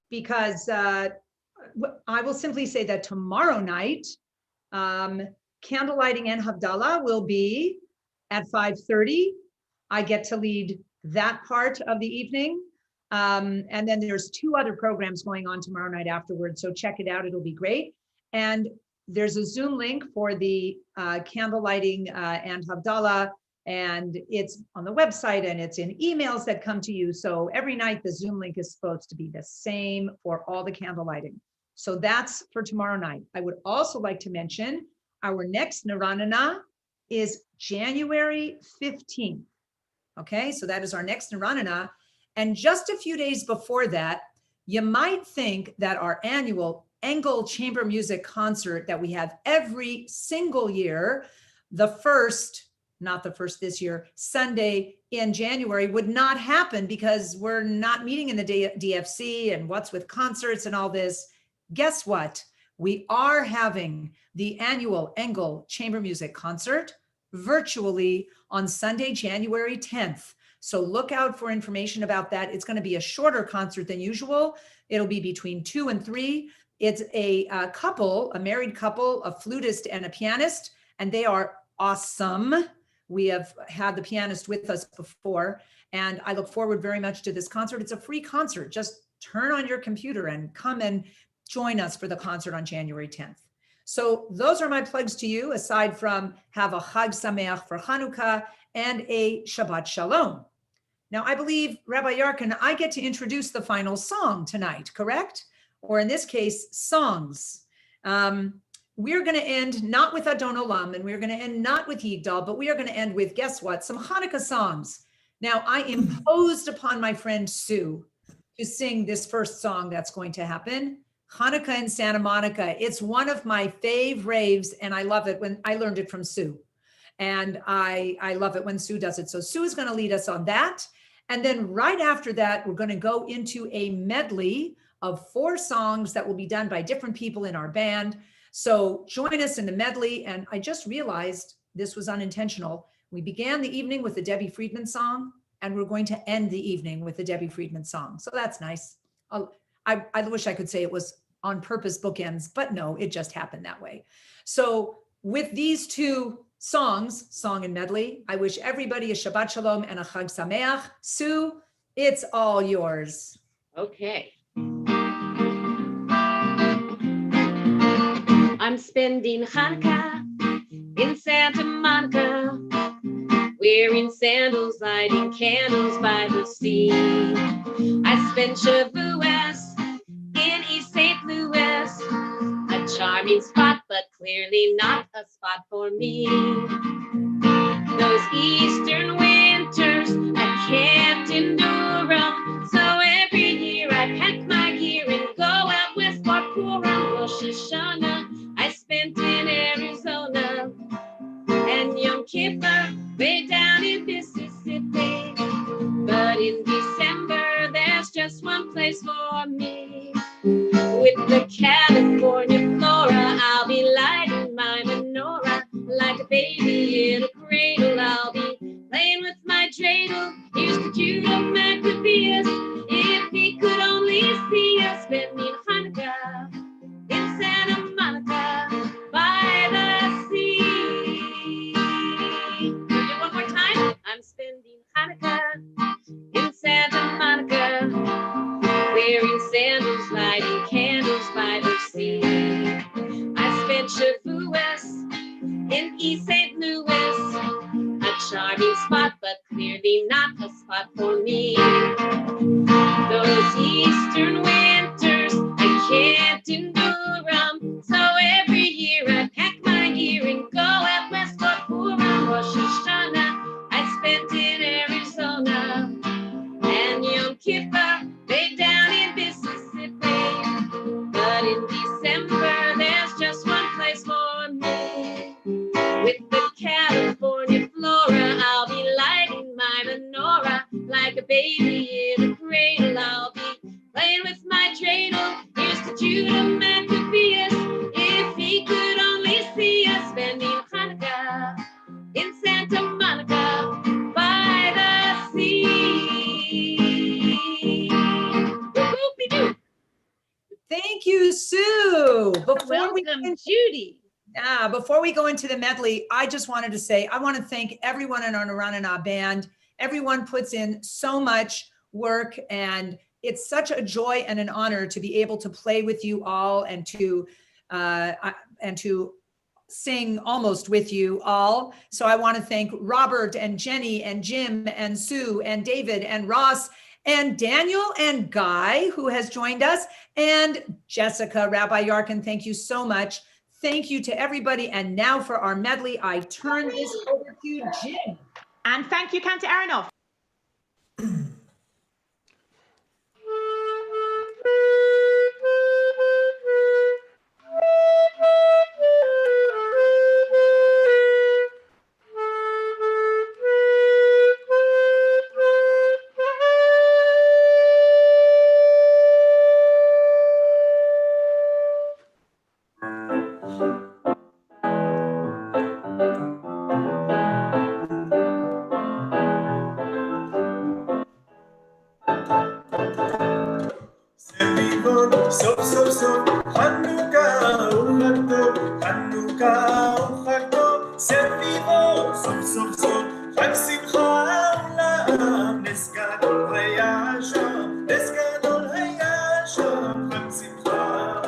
because I will simply say that tomorrow night, candlelighting and Havdalah will be at 5:30. I get to lead that part of the evening. And then there's 2 other programs going on tomorrow night afterwards. So check it out. It'll be great. And there's a Zoom link for the candlelighting and Havdalah. And it's on the website and it's in emails that come to you. So every night the Zoom link is supposed to be the same for all the candlelighting. So that's for tomorrow night. I would also like to mention our next Naranana is January 15th. Okay, so that is our next Naranana. And just a few days before that, you might think that our annual Engel Chamber Music concert that we have every single year, the first, not the first this year, Sunday in January would not happen because we're not meeting in the DFC and what's with concerts and all this. Guess what? We are having the annual Engel Chamber Music concert virtually on Sunday, January 10th. So look out for information about that. It's going to be a shorter concert than usual. It'll be between 2 and 3. It's a couple, a married couple, a flutist and a pianist, and they are awesome. We have had the pianist with us before, and I look forward very much to this concert. It's a free concert. Just turn on your computer and come and join us for the concert on January 10th. So those are my plugs to you, aside from have a Chag Sameach for Hanukkah and a Shabbat Shalom. Now, I believe, Rabbi Yarkin, I get to introduce the final song tonight, correct? Or in this case, songs. We're going to end not with Adon Olam, and we're going to end not with Yigdal, but we are going to end with, guess what? Some Hanukkah songs. Now, I imposed upon my friend Sue to sing this first song that's going to happen. Hanukkah in Santa Monica. It's one of my fave raves, and I love it when I learned it from Sue. And I love it when Sue does it. So Sue is going to lead us on that. And then right after that, we're going to go into a medley of 4 songs that will be done by different people in our band. So join us in the medley. And I just realized this was unintentional. We began the evening with the Debbie Friedman song, and we're going to end the evening with the Debbie Friedman song. So that's nice. I wish I could say it was on purpose bookends, but no, it just happened that way. So with these 2 songs, song and medley, I wish everybody a Shabbat Shalom and a Chag Sameach. Sue, it's all yours. Okay. I'm spending Hanukkah in Santa Monica, wearing sandals, lighting candles by the sea. I spent Shavuos in East St. Louis, a charming spot, but clearly not a spot for me. Those eastern winters I can't endure 'em, so every year I pack my gear and go out west for Purim. Rosh Hashanah I spent in Arizona, and Yom Kippur way down in Mississippi. But in December there's just one place for me. With the California flora, I'll be lighting my menorah. Like a baby in a cradle, I'll be playing with my dreidel. Here's the Judah Maccabeus kipper way down in Mississippi. But in December, there's just one place for me. With the California flora, I'll be lighting my menorah. Like a baby in a cradle, I'll be playing with my dreidel. Here's to Judah Maccabeus, if he could only see us spending Hanukkah in Santa Monica by the sea. Whoop-de-doo. Thank you, Sue. Welcome, Judy. Before we go into the medley, I just wanted to say, I want to thank everyone in our Narana band. Everyone puts in so much work, and it's such a joy and an honor to be able to play with you all and to sing almost with you all. So I want to thank Robert and Jenny and Jim and Sue and David and Ross and Daniel and Guy, who has joined us, and Jessica, Rabbi Yarkin, thank you so much. Thank you to everybody. And now for our medley, I turn this over to Jim. And thank you, Cantor Aronoff. סוף סוף סוף חנוכה הוא חג טוב, חנוכה הוא חג טוב, סביבו סוף סוף סוף חג שמחה לעם, נס גדול היה שם, נס גדול היה שם, חג שמחה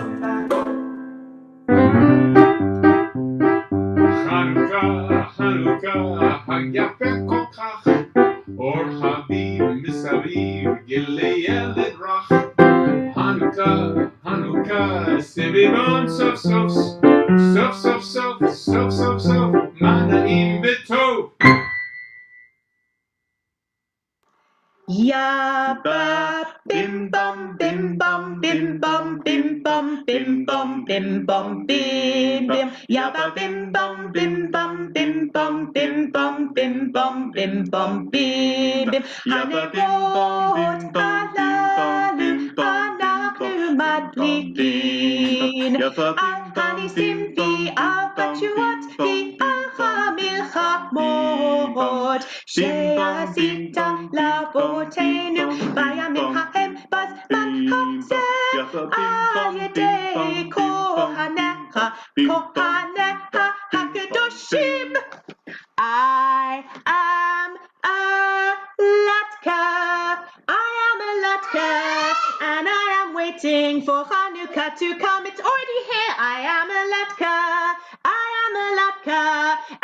חנוכה, חנוכה, חג יפה כל כך, אור חביב מסביב, גילי ילד רך. Hanukkah, Hanukkah, סביבון סוף סוף, סוף סוף סוף, סוף סוף סוף, מה נעים וטוב. Ya ba bim bum bim bum bim bum bim bum bim bum bim bum bim bim. Ya ba bim bum bim bum bim bum bim bum bim bum bim bum bim bim. Hanerot halalu אנחנו מדליקים על הניסים ועל התשועות ועל המלחמות שעשית לאבותינו בימים ההם בזמן הזה על ידי כהניך הקדושים. I am a Latka, I am a Latka, and I am waiting for Hanukkah to come. It's already here. I am a Latka, I am a Latka,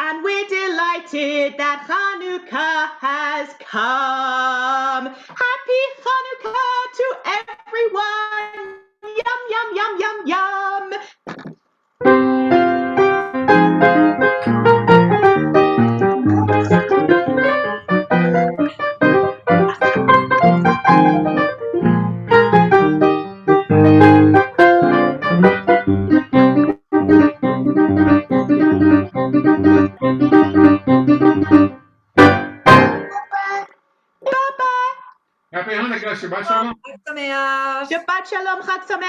and we're delighted that Hanukkah has come. Happy Hanukkah to everyone. Yum, yum, yum, yum, yum. Happy Hanukkah, Shabbat Shalom. Shabbat Shalom, Chag Sameach.